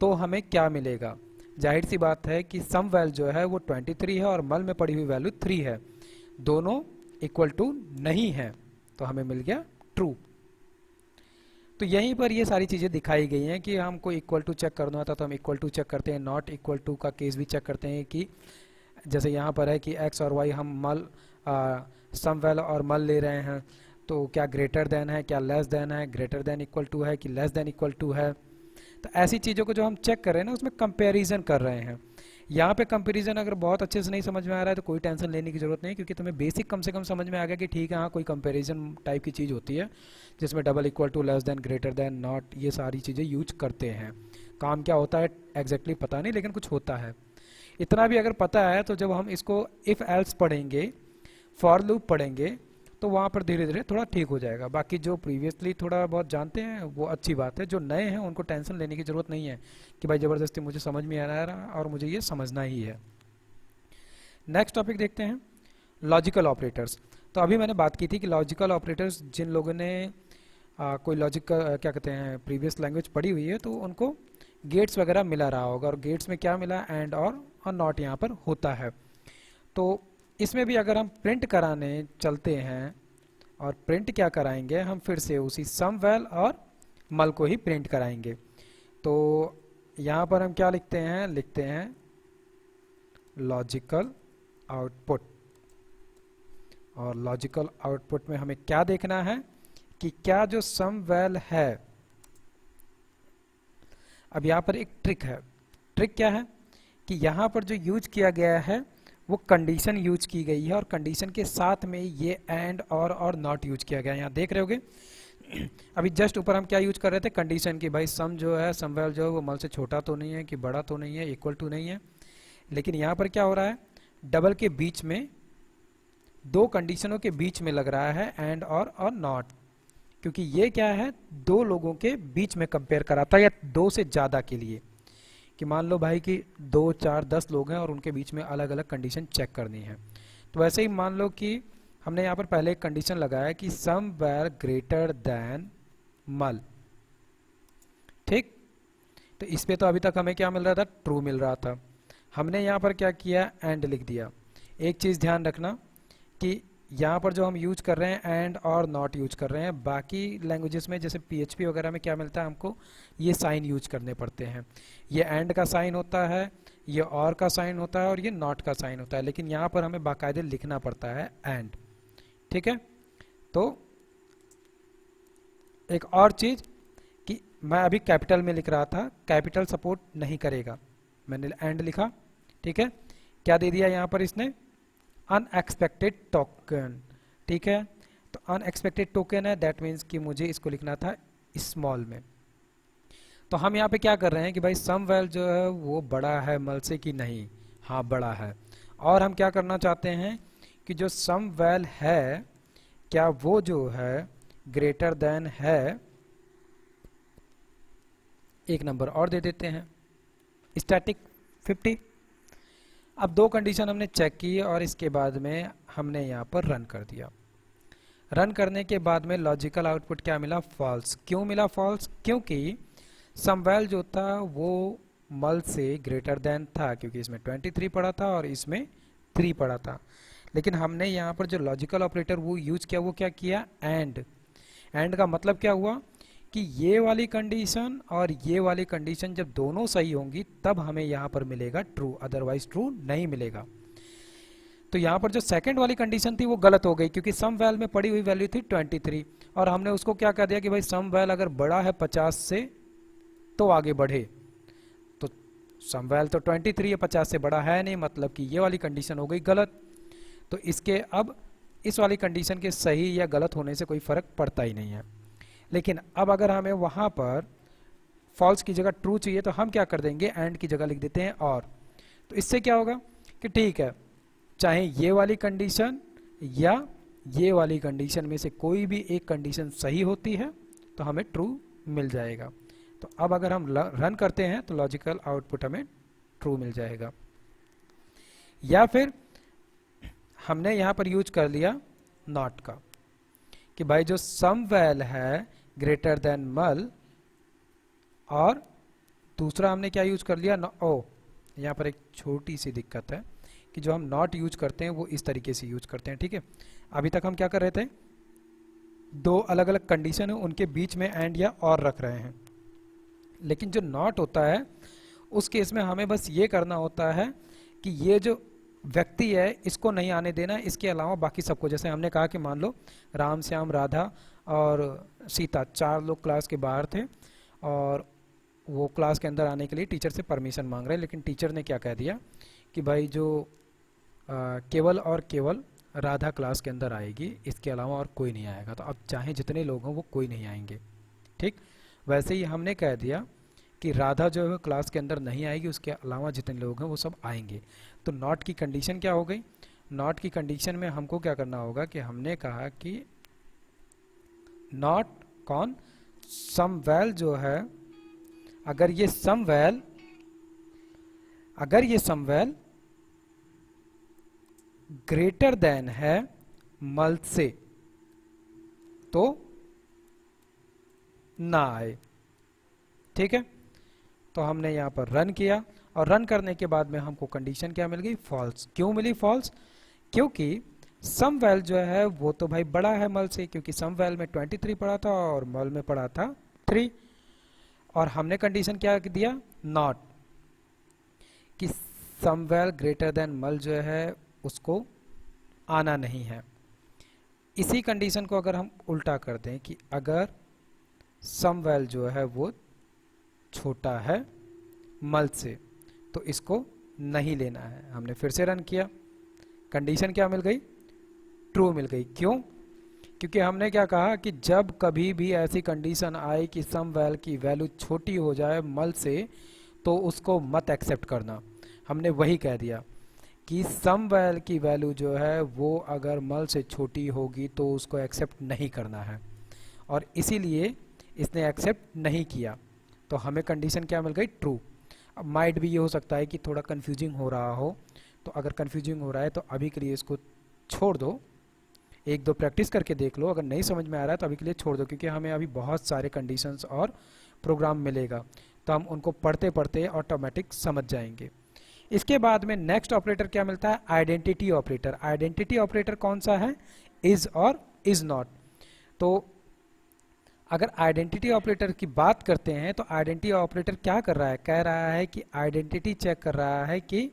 तो हमें क्या मिलेगा? जाहिर सी बात है कि सम वैल जो है वो 23 है और मल में पड़ी हुई वैल्यू 3 है, दोनों इक्वल टू नहीं है, तो हमें मिल गया ट्रू। तो यहीं पर ये सारी चीज़ें दिखाई गई हैं कि हमको इक्वल टू चेक करना होता तो हम इक्वल टू चेक करते हैं, नॉट इक्वल टू का केस भी चेक करते हैं कि जैसे यहाँ पर है कि x और y हम मल सम वैल और मल ले रहे हैं, तो क्या ग्रेटर देन है, क्या लेस देन है, ग्रेटर देन इक्वल टू है कि लेस देन इक्वल टू है। तो ऐसी चीज़ों को जो हम चेक कर रहे हैं ना उसमें कंपैरिजन कर रहे हैं। यहाँ पे कंपैरिजन अगर बहुत अच्छे से नहीं समझ में आ रहा है तो कोई टेंशन लेने की जरूरत नहीं, क्योंकि तुम्हें बेसिक कम से कम समझ में आ गया कि ठीक है हाँ कोई कंपैरिजन टाइप की चीज़ होती है जिसमें double equal to, less than, greater than, not, ये सारी चीज़ें यूज करते हैं। काम क्या होता है एग्जैक्टली पता नहीं, लेकिन कुछ होता है। इतना भी अगर पता है तो जब हम इसको इफ़ एल्स पढ़ेंगे, फॉर लूप पढ़ेंगे, तो वहाँ पर धीरे धीरे थोड़ा ठीक हो जाएगा। बाकी जो प्रीवियसली थोड़ा बहुत जानते हैं वो अच्छी बात है, जो नए हैं उनको टेंशन लेने की ज़रूरत नहीं है कि भाई ज़बरदस्ती मुझे समझ में आ रहा है और मुझे ये समझना ही है। नेक्स्ट टॉपिक देखते हैं, लॉजिकल ऑपरेटर्स। तो अभी मैंने बात की थी कि लॉजिकल ऑपरेटर्स जिन लोगों ने कोई लॉजिक क्या कहते हैं प्रीवियस लैंग्वेज पढ़ी हुई है तो उनको गेट्स वगैरह मिला रहा होगा, और गेट्स में क्या मिला एंड और नॉट यहाँ पर होता है। तो इसमें भी अगर हम प्रिंट कराने चलते हैं, और प्रिंट क्या कराएंगे हम फिर से उसी सम वैल और मल को ही प्रिंट कराएंगे। तो यहाँ पर हम क्या लिखते हैं, लिखते हैं लॉजिकल आउटपुट, और लॉजिकल आउटपुट में हमें क्या देखना है कि क्या जो सम वैल है, अब यहाँ पर एक ट्रिक है। ट्रिक क्या है कि यहाँ पर जो यूज किया गया है वो कंडीशन यूज की गई है, और कंडीशन के साथ में ये एंड और नॉट यूज किया गया है। यहाँ देख रहे होगे अभी जस्ट ऊपर हम क्या यूज कर रहे थे कंडीशन की, भाई सम जो है सम वैल जो है वो मल से छोटा तो नहीं है कि बड़ा तो नहीं है, इक्वल टू नहीं है। लेकिन यहाँ पर क्या हो रहा है, डबल के बीच में, दो कंडीशनों के बीच में लग रहा है एंड और नॉट, क्योंकि ये क्या है दो लोगों के बीच में कंपेयर कराता है, या दो से ज़्यादा के लिए, कि मान लो भाई कि 2, 4, 10 लोग हैं और उनके बीच में अलग अलग कंडीशन चेक करनी है। तो वैसे ही मान लो कि हमने यहाँ पर पहले एक कंडीशन लगाया कि सम वैर ग्रेटर देन मल, ठीक। तो इस पे तो अभी तक हमें क्या मिल रहा था, ट्रू मिल रहा था। हमने यहाँ पर क्या किया, एंड लिख दिया। एक चीज़ ध्यान रखना कि यहाँ पर जो हम यूज कर रहे हैं एंड और नॉट यूज कर रहे हैं, बाकी लैंग्वेजेस में जैसे PHP वगैरह में क्या मिलता है हमको, ये साइन यूज करने पड़ते हैं। ये एंड का साइन होता है, ये और का साइन होता है, और ये नॉट का साइन होता है, लेकिन यहाँ पर हमें बाकायदे लिखना पड़ता है एंड, ठीक है। तो एक और चीज़ कि मैं अभी कैपिटल में लिख रहा था, कैपिटल सपोर्ट नहीं करेगा, मैंने एंड लिखा, ठीक है। क्या दे दिया यहाँ पर इसने, अनएक्सपेक्टेड टोकन, ठीक है। तो अनएक्सपेक्टेड टोकन है, दैट मीन्स कि मुझे इसको लिखना था स्मॉल में। तो हम यहाँ पे क्या कर रहे हैं कि भाई सम वैल जो है वो बड़ा है मल से कि नहीं, हाँ बड़ा है। और हम क्या करना चाहते हैं कि जो सम वैल है क्या वो जो है ग्रेटर देन है, एक नंबर और दे देते हैं स्टैटिक 50। अब दो कंडीशन हमने चेक की और इसके बाद में हमने यहाँ पर रन कर दिया। रन करने के बाद में लॉजिकल आउटपुट क्या मिला, फॉल्स। क्यों मिला फॉल्स, क्योंकि सम वैल जो था वो मल से ग्रेटर देन था, क्योंकि इसमें 23 पड़ा था और इसमें 3 पड़ा था। लेकिन हमने यहाँ पर जो लॉजिकल ऑपरेटर वो यूज किया, वो क्या किया, एंड का मतलब क्या हुआ कि ये वाली कंडीशन और ये वाली कंडीशन जब दोनों सही होंगी तब हमें यहाँ पर मिलेगा ट्रू, अदरवाइज ट्रू नहीं मिलेगा। तो यहाँ पर जो सेकंड वाली कंडीशन थी वो गलत हो गई, क्योंकि सम वैल में पड़ी हुई वैल्यू थी 23 और हमने उसको क्या कह दिया कि भाई सम वैल अगर बड़ा है 50 से तो आगे बढ़े। तो सम वैल तो 23 है, 50 से बड़ा है नहीं, मतलब कि ये वाली कंडीशन हो गई गलत। तो इसके अब इस वाली कंडीशन के सही या गलत होने से कोई फर्क पड़ता ही नहीं है। लेकिन अब अगर हमें वहाँ पर फॉल्स की जगह ट्रू चाहिए तो हम क्या कर देंगे, एंड की जगह लिख देते हैं और। तो इससे क्या होगा कि ठीक है, चाहे ये वाली कंडीशन या ये वाली कंडीशन में से कोई भी एक कंडीशन सही होती है तो हमें ट्रू मिल जाएगा। तो अब अगर हम रन करते हैं तो लॉजिकल आउटपुट हमें ट्रू मिल जाएगा। या फिर हमने यहाँ पर यूज कर लिया नॉट का कि भाई जो सम वैल है ग्रेटर देन मल, और दूसरा हमने क्या यूज कर लिया, ओ यहाँ पर एक छोटी सी दिक्कत है कि जो हम नॉट यूज करते हैं वो इस तरीके से यूज करते हैं, ठीक है। अभी तक हम क्या कर रहे थे, दो अलग अलग कंडीशन है उनके बीच में एंड या और रख रहे हैं, लेकिन जो नॉट होता है उस केस में हमें बस ये करना होता है कि ये जो व्यक्ति है इसको नहीं आने देना, इसके अलावा बाकी सबको। जैसे हमने कहा कि मान लो राम, श्याम, राधा और सीता 4 लोग क्लास के बाहर थे और वो क्लास के अंदर आने के लिए टीचर से परमिशन मांग रहे हैं, लेकिन टीचर ने क्या कह दिया कि भाई जो केवल और केवल राधा क्लास के अंदर आएगी, इसके अलावा और कोई नहीं आएगा। तो अब चाहे जितने लोग हों वो कोई नहीं आएंगे, ठीक। वैसे ही हमने कह दिया कि राधा जो है क्लास के अंदर नहीं आएगी, उसके अलावा जितने लोग हैं वो सब आएंगे। तो नॉट की कंडीशन क्या हो गई, नॉट की कंडीशन में हमको क्या करना होगा कि हमने कहा कि नॉट कौन, सम वैल जो है, अगर ये सम वैल ग्रेटर देन है मल से तो ना आए, ठीक है। तो हमने यहाँ पर रन किया और रन करने के बाद में हमको कंडीशन क्या मिल गई, फॉल्स। क्यों मिली फॉल्स, क्योंकि सम वैल जो है वो तो भाई बड़ा है मल से, क्योंकि सम वैल में 23 पड़ा था और मल में पड़ा था 3, और हमने कंडीशन क्या दिया, नॉट, कि सम वैल ग्रेटर देन मल जो है उसको आना नहीं है। इसी कंडीशन को अगर हम उल्टा कर दें कि अगर सम वैल जो है वो छोटा है मल से तो इसको नहीं लेना है। हमने फिर से रन किया, कंडीशन क्या मिल गई, ट्रू मिल गई। क्यों, क्योंकि हमने क्या कहा कि जब कभी भी ऐसी कंडीशन आए कि सम वैल की वैल्यू छोटी हो जाए मल से तो उसको मत एक्सेप्ट करना। हमने वही कह दिया कि सम वैल की वैल्यू जो है वो अगर मल से छोटी होगी तो उसको एक्सेप्ट नहीं करना है, और इसीलिए इसने एक्सेप्ट नहीं किया। तो हमें कंडीशन क्या मिल गई, ट्रू। अब माइट भी ये हो सकता है कि थोड़ा कंफ्यूजिंग हो रहा हो, तो अगर कंफ्यूजिंग हो रहा है तो अभी के लिए इसको छोड़ दो, 1-2 प्रैक्टिस करके देख लो। अगर नहीं समझ में आ रहा है तो अभी के लिए छोड़ दो, क्योंकि हमें अभी बहुत सारे कंडीशंस और प्रोग्राम मिलेगा तो हम उनको पढ़ते पढ़ते ऑटोमेटिक समझ जाएंगे। इसके बाद में नेक्स्ट ऑपरेटर क्या मिलता है, आइडेंटिटी ऑपरेटर। आइडेंटिटी ऑपरेटर कौन सा है, इज और इज नॉट। तो अगर आइडेंटिटी ऑपरेटर की बात करते हैं तो आइडेंटिटी ऑपरेटर क्या कर रहा है, कह रहा है कि आइडेंटिटी चेक कर रहा है कि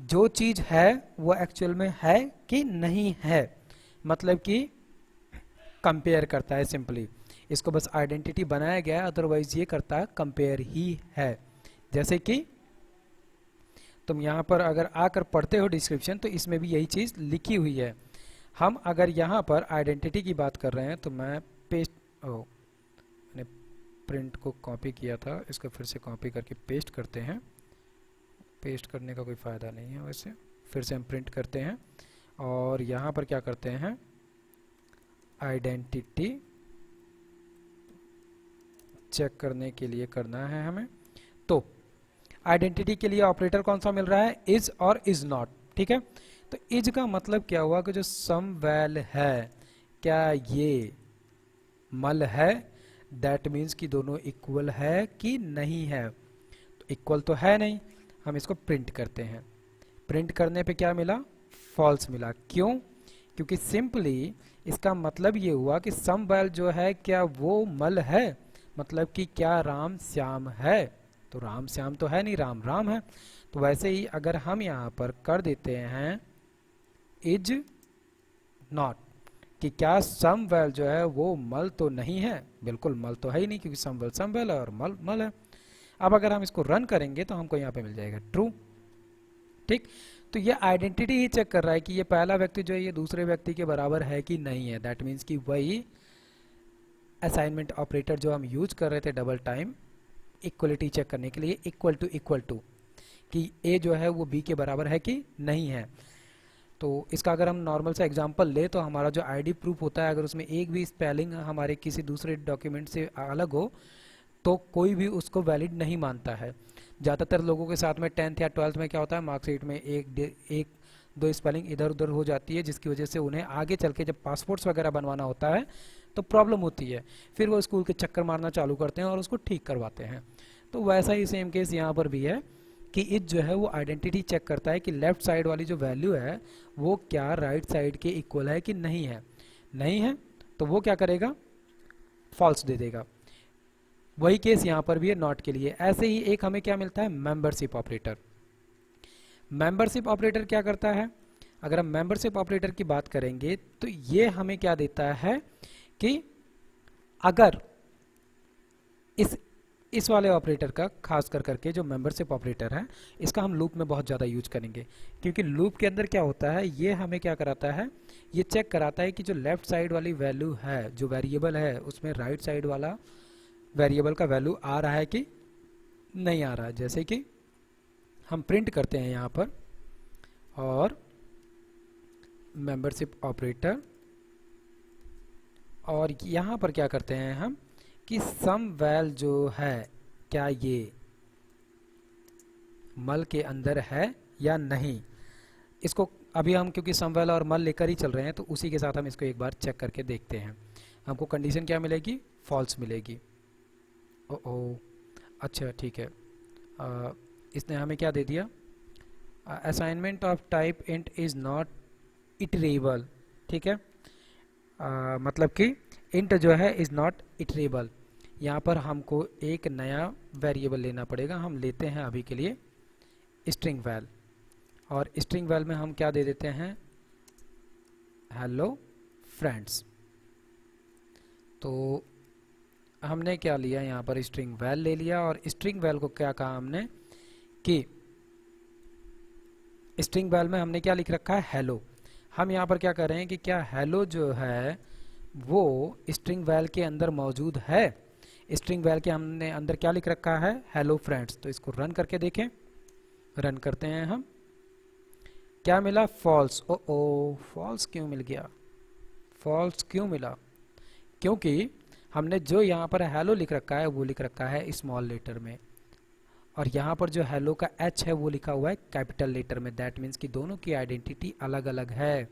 जो चीज है वो एक्चुअल में है कि नहीं है, मतलब कि कंपेयर करता है सिंपली। इसको बस आइडेंटिटी बनाया गया, अदरवाइज ये करता है कंपेयर ही है। जैसे कि तुम यहाँ पर अगर आकर पढ़ते हो डिस्क्रिप्शन तो इसमें भी यही चीज़ लिखी हुई है। हम अगर यहाँ पर आइडेंटिटी की बात कर रहे हैं तो मैं मैंने प्रिंट को कॉपी किया था, इसको फिर से कॉपी करके पेस्ट करते हैं। पेस्ट करने का कोई फ़ायदा नहीं है वैसे, फिर से हम प्रिंट करते हैं और यहाँ पर क्या करते हैं, आइडेंटिटी चेक करने के लिए करना है हमें। तो आइडेंटिटी के लिए ऑपरेटर कौन सा मिल रहा है, इज और इज नॉट, ठीक है। तो इज का मतलब क्या हुआ कि जो सम वैल है क्या ये मल है, दैट मीन्स कि दोनों इक्वल है कि नहीं है। तो इक्वल तो है नहीं, हम इसको प्रिंट करते हैं, प्रिंट करने पे क्या मिला, फॉल्स मिला। क्यों? क्योंकि सिंपली इसका मतलब ये हुआ कि सम वैल जो है क्या वो मल है, मतलब कि क्या राम श्याम है, तो राम श्याम तो है नहीं, राम राम है। तो वैसे ही अगर हम यहाँ पर कर देते हैं इज नॉट, कि क्या सम वैल जो है वो मल तो नहीं है, बिल्कुल मल तो है ही नहीं, क्योंकि सम वैल है और मल मल है। अब अगर हम इसको रन करेंगे तो हमको यहाँ पे मिल जाएगा ट्रू। ठीक, तो ये आइडेंटिटी ही चेक कर रहा है कि ये पहला व्यक्ति जो है ये दूसरे व्यक्ति के बराबर है कि नहीं है। दैट मीन्स कि वही असाइनमेंट ऑपरेटर जो हम यूज कर रहे थे डबल टाइम इक्वलिटी चेक करने के लिए, इक्वल टू कि ए जो है वो बी के बराबर है कि नहीं है। तो इसका अगर हम नॉर्मल सा एग्जांपल ले तो हमारा जो आईडी प्रूफ होता है, अगर उसमें एक भी स्पेलिंग हमारे किसी दूसरे डॉक्यूमेंट से अलग हो तो कोई भी उसको वैलिड नहीं मानता है। ज़्यादातर लोगों के साथ में 10th या 12th में क्या होता है, मार्कशीट में एक दो स्पेलिंग इधर उधर हो जाती है, जिसकी वजह से उन्हें आगे चल के जब पासपोर्ट्स वगैरह बनवाना होता है तो प्रॉब्लम होती है। फिर वो स्कूल के चक्कर मारना चालू करते हैं और उसको ठीक करवाते हैं। तो वैसा ही सेम केस यहाँ पर भी है कि इज जो है वो आइडेंटिटी चेक करता है कि लेफ्ट साइड वाली जो वैल्यू है वो क्या राइट साइड के इक्वल है कि नहीं है। नहीं है तो वो क्या करेगा, फॉल्स दे देगा। वही केस यहाँ पर भी है नॉट के लिए। ऐसे ही एक हमें क्या मिलता है, मेंबरशिप ऑपरेटर। मेंबरशिप ऑपरेटर क्या करता है, अगर हम मेंबरशिप ऑपरेटर की बात करेंगे तो ये हमें क्या देता है कि अगर इस वाले ऑपरेटर का खास कर करके जो मेंबरशिप ऑपरेटर है इसका हम लूप में बहुत ज़्यादा यूज करेंगे, क्योंकि लूप के अंदर क्या होता है, ये हमें क्या कराता है, ये चेक कराता है कि जो लेफ्ट साइड वाली वैल्यू है, जो वेरिएबल है, उसमें राइट साइड वाला वेरिएबल का वैल्यू आ रहा है कि नहीं आ रहा है। जैसे कि हम प्रिंट करते हैं यहाँ पर और मेंबरशिप ऑपरेटर, और यहाँ पर क्या करते हैं हम कि सम वैल जो है क्या ये मल के अंदर है या नहीं। इसको अभी हम क्योंकि सम वैल और मल लेकर ही चल रहे हैं तो उसी के साथ हम इसको एक बार चेक करके देखते हैं। हमको कंडीशन क्या मिलेगी, फॉल्स मिलेगी। ओ अच्छा ठीक है, इसने हमें क्या दे दिया, assignment of type int is not iterable. ठीक है, मतलब कि इंट जो है इज़ नॉट इटरेबल। यहाँ पर हमको एक नया वेरिएबल लेना पड़ेगा। हम लेते हैं अभी के लिए स्ट्रिंग वैल, और स्ट्रिंग वैल में हम क्या दे देते हैं, हेलो फ्रेंड्स। तो हमने क्या लिया यहाँ पर, स्ट्रिंग वैल ले लिया, और स्ट्रिंग वैल को क्या कहा हमने कि स्ट्रिंग वैल में हमने क्या लिख रखा है, हेलो। हम यहाँ पर क्या कर रहे हैं कि क्या हेलो जो है वो स्ट्रिंग वैल के अंदर मौजूद है। स्ट्रिंग वैल के हमने अंदर क्या लिख रखा है, हेलो फ्रेंड्स। तो इसको रन करके देखें, रन करते हैं हम, क्या मिला, फॉल्स। ओ फॉल्स क्यों मिल गया, फॉल्स क्यों मिला, क्योंकि हमने जो यहाँ पर हेलो लिख रखा है वो लिख रखा है स्मॉल लेटर में, और यहाँ पर जो हेलो का एच है वो लिखा हुआ है कैपिटल लेटर में। दैट मीन्स कि दोनों की आइडेंटिटी अलग अलग है।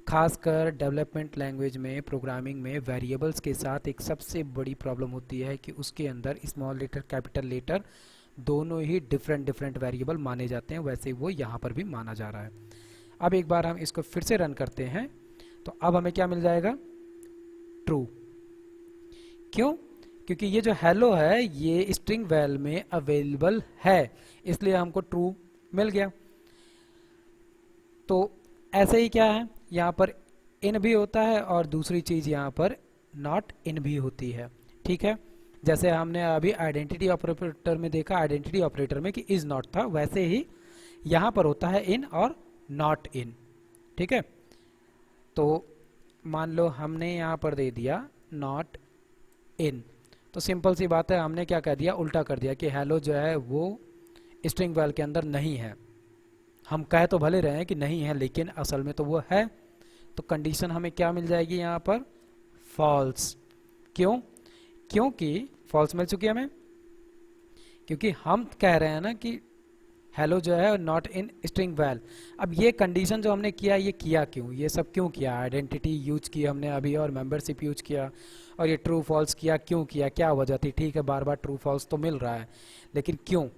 खासकर डेवलपमेंट लैंग्वेज में, प्रोग्रामिंग में वेरिएबल्स के साथ एक सबसे बड़ी प्रॉब्लम होती है कि उसके अंदर स्मॉल लेटर कैपिटल लेटर दोनों ही डिफरेंट वेरिएबल माने जाते हैं। वैसे वो यहाँ पर भी माना जा रहा है। अब एक बार हम इसको फिर से रन करते हैं तो अब हमें क्या मिल जाएगा, ट्रू। क्यों, क्योंकि ये जो हेलो है ये स्ट्रिंग वैल में अवेलेबल है, इसलिए हमको ट्रू मिल गया। तो ऐसे ही क्या है, यहाँ पर इन भी होता है और दूसरी चीज़ यहाँ पर नॉट इन भी होती है। ठीक है, जैसे हमने अभी आइडेंटिटी ऑपरेटर में देखा, आइडेंटिटी ऑपरेटर में कि इज नॉट था, वैसे ही यहाँ पर होता है इन और नॉट इन। ठीक है, तो मान लो हमने यहाँ पर दे दिया नॉट इन, तो सिंपल सी बात है, हमने क्या कह दिया, उल्टा कर दिया कि हेलो जो है वो स्ट्रिंग वैल के अंदर नहीं है। हम कह तो भले रहे हैं कि नहीं है, लेकिन असल में तो वो है। तो कंडीशन हमें क्या मिल जाएगी यहाँ पर, फॉल्स। क्यों, क्योंकि फॉल्स मिल चुकी है हमें, क्योंकि हम कह रहे हैं ना कि हेलो जो है नॉट इन स्ट्रिंग वैल। अब ये कंडीशन जो हमने किया, ये किया क्यों, ये सब क्यों किया, आइडेंटिटी यूज की हमने अभी और मेंबरशिप यूज किया और ये ट्रू फॉल्स किया, क्यों किया, क्या वजह थी। ठीक है, बार बार ट्रू फॉल्स तो मिल रहा है, लेकिन क्यों,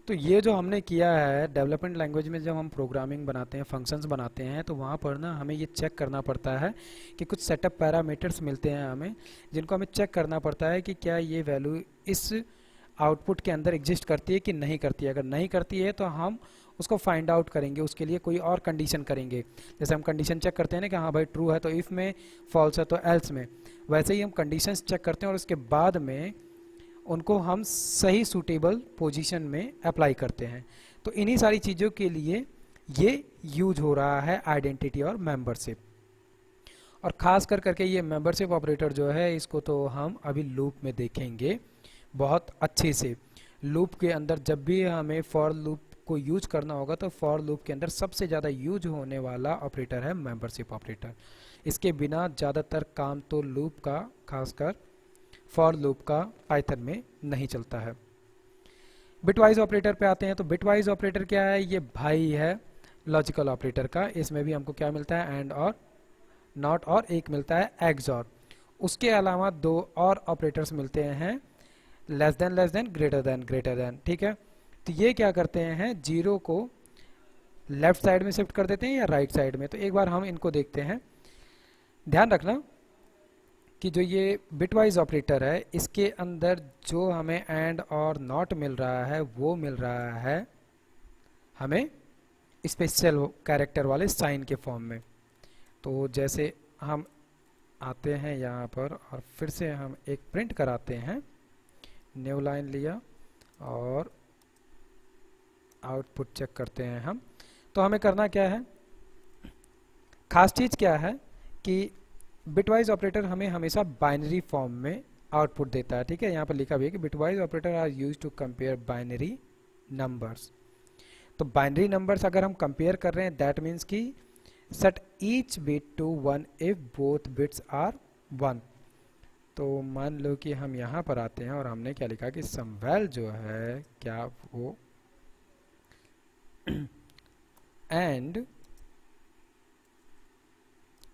तो ये जो हमने किया है डेवलपमेंट लैंग्वेज में, जब हम प्रोग्रामिंग बनाते हैं, फंक्शंस बनाते हैं, तो वहाँ पर ना हमें ये चेक करना पड़ता है कि कुछ सेटअप पैरामीटर्स मिलते हैं हमें, जिनको हमें चेक करना पड़ता है कि क्या ये वैल्यू इस आउटपुट के अंदर एग्जिस्ट करती है कि नहीं करती है। अगर नहीं करती है तो हम उसको फाइंड आउट करेंगे, उसके लिए कोई और कंडीशन करेंगे। जैसे हम कंडीशन चेक करते हैं ना कि हाँ भाई ट्रू है तो इफ़ में, फॉल्स है तो एल्स में, वैसे ही हम कंडीशंस चेक करते हैं और उसके बाद में उनको हम सही सूटेबल पोजीशन में अप्लाई करते हैं। तो इन्हीं सारी चीज़ों के लिए ये यूज हो रहा है आइडेंटिटी और मेंबरशिप। और ख़ास कर करके ये मेंबरशिप ऑपरेटर जो है, इसको तो हम अभी लूप में देखेंगे बहुत अच्छे से। लूप के अंदर जब भी हमें फॉर लूप को यूज करना होगा तो फॉर लूप के अंदर सबसे ज़्यादा यूज होने वाला ऑपरेटर है मेंबरशिप ऑपरेटर। इसके बिना ज़्यादातर काम तो लूप का, खासकर फॉर लूप का पाइथन में नहीं चलता है। बिटवाइज ऑपरेटर पे आते हैं। तो बिटवाइज ऑपरेटर क्या है? ये भाई है लॉजिकल ऑपरेटर का। इसमें भी हमको क्या मिलता है? एंड और, नॉट और, एक मिलता है एक्सऑर। उसके अलावा दो और ऑपरेटर्स मिलते हैं, लेस देन, ग्रेटर देन। ठीक है, तो ये क्या करते हैं? जीरो को लेफ्ट साइड में शिफ्ट कर देते हैं या राइट साइड में। तो एक बार हम इनको देखते हैं। ध्यान रखना कि जो ये बिटवाइज ऑपरेटर है, इसके अंदर जो हमें एंड और नॉट मिल रहा है वो मिल रहा है हमें स्पेशल कैरेक्टर वाले साइन के फॉर्म में। तो जैसे हम आते हैं यहाँ पर और फिर से हम एक प्रिंट कराते हैं, न्यू लाइन लिया और आउटपुट चेक करते हैं हम। तो हमें करना क्या है? खास चीज़ क्या है कि बिटवाइज ऑपरेटर हमें हमेशा बाइनरी फॉर्म में आउटपुट देता है। ठीक है, यहाँ पर लिखा भी है कि bitwise operator are used to compare binary numbers. तो बाइनरी नंबर्स अगर हम कंपेयर कर रहे हैं, दैट मीन्स कि set each bit to 1 if both bits are 1। तो मान लो कि हम यहाँ पर आते हैं और हमने क्या लिखा कि समवेल जो है क्या वो एंड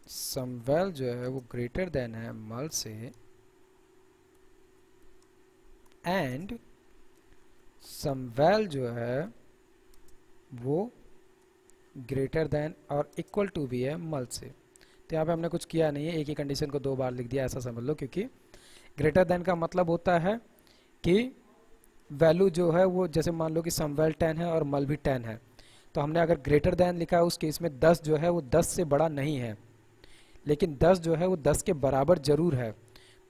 समवेल जो है वो ग्रेटर देन है मल से, एंड समवेल जो है वो ग्रेटर देन और इक्वल टू भी है मल से। तो यहाँ पे हमने कुछ किया नहीं है, एक ही कंडीशन को दो बार लिख दिया, ऐसा समझ लो। क्योंकि ग्रेटर देन का मतलब होता है कि वैल्यू जो है वो, जैसे मान लो कि समवेल 10 है और मल भी 10 है, तो हमने अगर ग्रेटर देन लिखा है उस केस में 10 जो है वो 10 से बड़ा नहीं है, लेकिन 10 जो है वो 10 के बराबर जरूर है।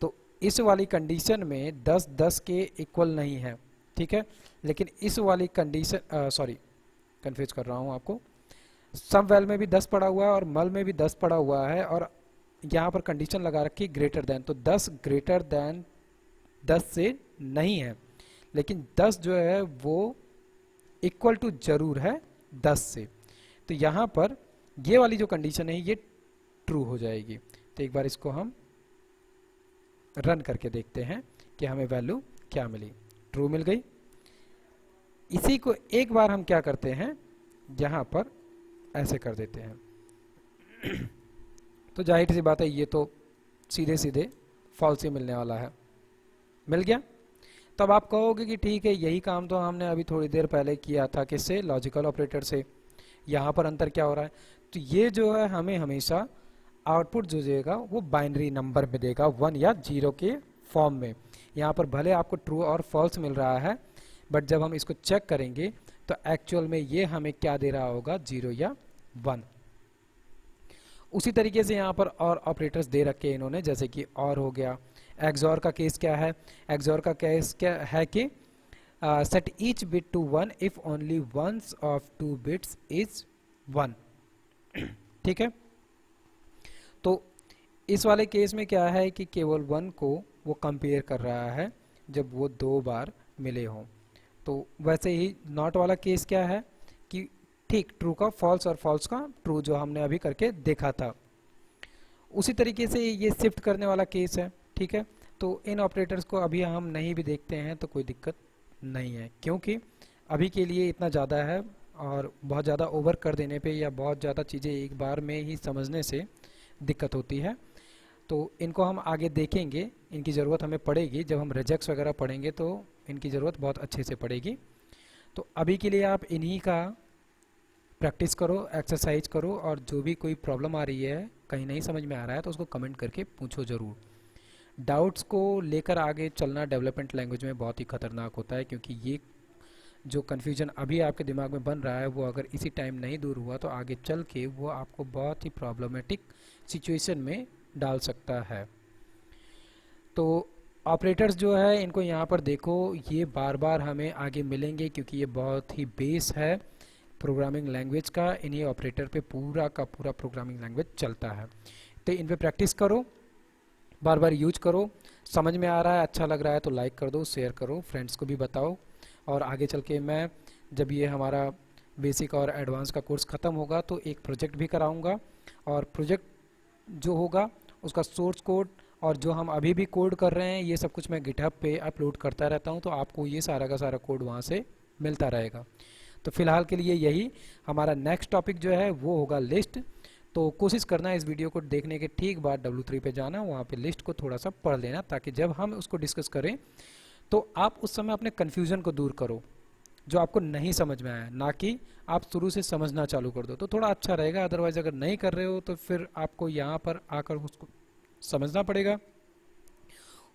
तो इस वाली कंडीशन में 10 10 के इक्वल नहीं है। ठीक है, लेकिन इस वाली कंडीशन, सॉरी कंफ्यूज कर रहा हूँ आपको, सम वेल में भी 10 पड़ा हुआ है और मल में भी 10 पड़ा हुआ है, और यहाँ पर कंडीशन लगा रखी ग्रेटर देन। तो 10 ग्रेटर देन 10 से नहीं है, लेकिन 10 जो है वो इक्वल टू जरूर है 10 से। तो यहाँ पर ये वाली जो कंडीशन है ये ट्रू हो जाएगी। तो एक बार इसको हम रन करके देखते हैं कि हमें वैल्यू क्या मिली। ट्रू मिल गई। इसी को एक बार हम क्या करते हैं, यहाँ पर ऐसे कर देते हैं। तो जाहिर सी बात है ये तो सीधे सीधे फॉल्स ही मिलने वाला है। मिल गया। तो अब आप कहोगे कि ठीक है, यही काम तो हमने अभी थोड़ी देर पहले किया था, किससे? लॉजिकल ऑपरेटर से। यहाँ पर अंतर क्या हो रहा है? तो ये जो है हमें हमेशा आउटपुट जो देगा वो बाइनरी नंबर में देगा, 1 या 0 के फॉर्म में। यहाँ पर भले आपको ट्रू और फॉल्स मिल रहा है, बट जब हम इसको चेक करेंगे तो एक्चुअल में ये हमें क्या दे रहा होगा? 0 या 1। उसी तरीके से यहाँ पर और ऑपरेटर्स दे रखे इन्होंने, जैसे कि और हो गया। एक्सऑर का केस क्या है? एक्सऑर का केस क्या है कि set each bit to 1 if only once of 2 bits is 1। ठीक है, तो इस वाले केस में क्या है कि केवल 1 को वो कंपेयर कर रहा है जब वो 2 बार मिले हों। तो वैसे ही नॉट वाला केस क्या है कि ठीक ट्रू का फॉल्स और फॉल्स का ट्रू, जो हमने अभी करके देखा था। उसी तरीके से ये शिफ्ट करने वाला केस है। ठीक है, तो इन ऑपरेटर्स को अभी हम नहीं भी देखते हैं तो कोई दिक्कत नहीं है, क्योंकि अभी के लिए इतना ज़्यादा है, और बहुत ज़्यादा ओवर कर देने पे या बहुत ज़्यादा चीज़ें एक बार में ही समझने से दिक्कत होती है। तो इनको हम आगे देखेंगे, इनकी ज़रूरत हमें पड़ेगी जब हम रिजेक्ट्स वगैरह पढ़ेंगे, तो इनकी ज़रूरत बहुत अच्छे से पड़ेगी। तो अभी के लिए आप इन्हीं का प्रैक्टिस करो, एक्सरसाइज करो, और जो भी कोई प्रॉब्लम आ रही है, कहीं नहीं समझ में आ रहा है, तो उसको कमेंट करके पूछो ज़रूर। डाउट्स को लेकर आगे चलना डेवलपमेंट लैंग्वेज में बहुत ही खतरनाक होता है, क्योंकि ये जो कन्फ्यूजन अभी आपके दिमाग में बन रहा है वो अगर इसी टाइम नहीं दूर हुआ तो आगे चल के वो आपको बहुत ही प्रॉब्लमेटिक सिचुएशन में डाल सकता है। तो ऑपरेटर्स जो है इनको यहाँ पर देखो, ये बार बार हमें आगे मिलेंगे क्योंकि ये बहुत ही बेस है प्रोग्रामिंग लैंग्वेज का। इन्हीं ऑपरेटर पे पूरा का पूरा प्रोग्रामिंग लैंग्वेज चलता है। तो इन पे प्रैक्टिस करो, बार बार यूज करो। समझ में आ रहा है, अच्छा लग रहा है तो लाइक कर दो, शेयर करो, फ्रेंड्स को भी बताओ। और आगे चल के मैं जब ये हमारा बेसिक और एडवांस का कोर्स ख़त्म होगा तो एक प्रोजेक्ट भी कराऊंगा, और प्रोजेक्ट जो होगा उसका सोर्स कोड और जो हम अभी भी कोड कर रहे हैं ये सब कुछ मैं गिटहब पे अपलोड करता रहता हूँ, तो आपको ये सारा का सारा कोड वहाँ से मिलता रहेगा। तो फिलहाल के लिए यही हमारा नेक्स्ट टॉपिक जो है वो होगा लिस्ट। तो कोशिश करना इस वीडियो को देखने के ठीक बाद W3 पे जाना, वहाँ पे लिस्ट को थोड़ा सा पढ़ लेना, ताकि जब हम उसको डिस्कस करें तो आप उस समय अपने कन्फ्यूज़न को दूर करो जो आपको नहीं समझ में आया, ना कि आप शुरू से समझना चालू कर दो, तो थोड़ा अच्छा रहेगा। अदरवाइज़ अगर नहीं कर रहे हो तो फिर आपको यहाँ पर आकर उसको समझना पड़ेगा।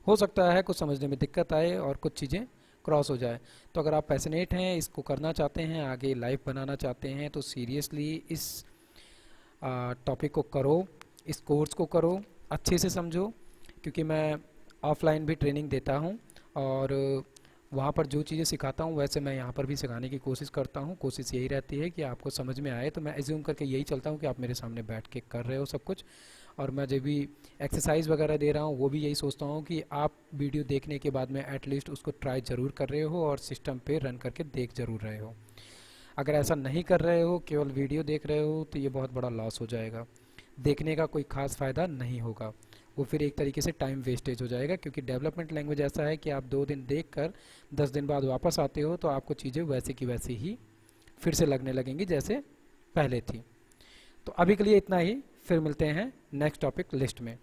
हो सकता है कुछ समझने में दिक्कत आए और कुछ चीज़ें क्रॉस हो जाए। तो अगर आप पैशनेट हैं, इसको करना चाहते हैं, आगे लाइफ बनाना चाहते हैं, तो सीरियसली इस टॉपिक को करो, इस कोर्स को करो, अच्छे से समझो। क्योंकि मैं ऑफलाइन भी ट्रेनिंग देता हूँ और वहाँ पर जो चीज़ें सिखाता हूँ वैसे मैं यहाँ पर भी सिखाने की कोशिश करता हूँ। कोशिश यही रहती है कि आपको समझ में आए। तो मैं एज्यूम करके यही चलता हूँ कि आप मेरे सामने बैठ के कर रहे हो सब कुछ, और मैं जब भी एक्सरसाइज वगैरह दे रहा हूँ वो भी यही सोचता हूँ कि आप वीडियो देखने के बाद में एटलीस्ट उसको ट्राई ज़रूर कर रहे हो और सिस्टम पे रन करके देख ज़रूर रहे हो। अगर ऐसा नहीं कर रहे हो, केवल वीडियो देख रहे हो, तो ये बहुत बड़ा लॉस हो जाएगा। देखने का कोई ख़ास फ़ायदा नहीं होगा, वो फिर एक तरीके से टाइम वेस्टेज हो जाएगा। क्योंकि डेवलपमेंट लैंग्वेज ऐसा है कि आप 2 दिन देख कर 10 दिन बाद वापस आते हो तो आपको चीज़ें वैसे की वैसी ही फिर से लगने लगेंगी जैसे पहले थी। तो अभी के लिए इतना ही, फिर मिलते हैं नेक्स्ट टॉपिक लिस्ट में।